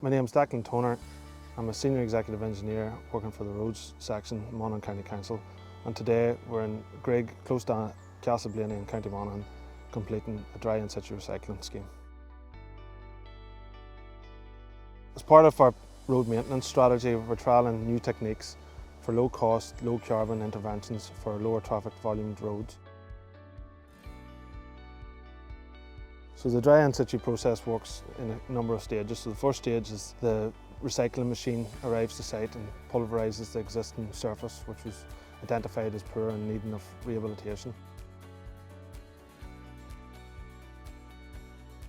My name's Declan Toner. I'm a Senior Executive Engineer working for the Roads section, Monaghan County Council, and today we're in Grigg, close to Castleblaney in County Monaghan, completing a dry in-situ recycling scheme. As part of our road maintenance strategy, we're trialling new techniques for low-cost, low-carbon interventions for lower traffic volume roads. So the dry in-situ process works in a number of stages. So the first stage is the recycling machine arrives to site and pulverises the existing surface, which was identified as poor and needing of rehabilitation.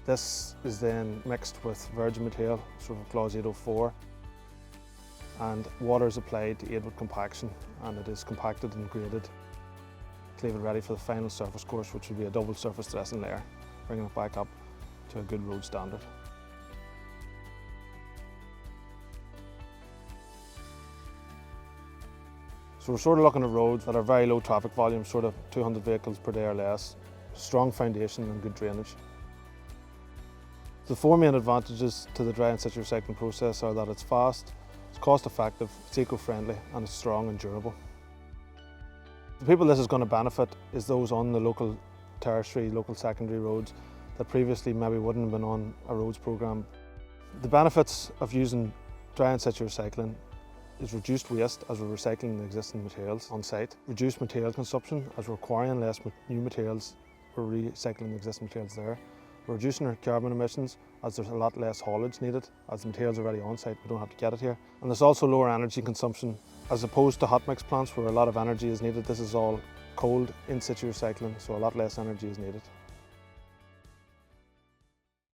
This is then mixed with virgin material, sort of clause 804, and water is applied to aid with compaction, and it is compacted and graded to leave it ready for the final surface course, which will be a double surface dressing layer, bringing it back up to a good road standard. So we're sort of looking at roads that are very low traffic volume, sort of 200 vehicles per day or less, strong foundation and good drainage. The four main advantages to the dry in-situ recycling process are that it's fast, it's cost effective, it's eco-friendly and it's strong and durable. The people this is going to benefit is those on the local tertiary, local secondary roads that previously maybe wouldn't have been on a roads programme. The benefits of using dry in-situ recycling is reduced waste as we're recycling the existing materials on site, reduced material consumption as we're acquiring less new materials, we're recycling the existing materials there. We're reducing our carbon emissions as there's a lot less haulage needed, as the material's already on site, we don't have to get it here. And there's also lower energy consumption. As opposed to hot mix plants where a lot of energy is needed, this is all cold in-situ recycling, so a lot less energy is needed.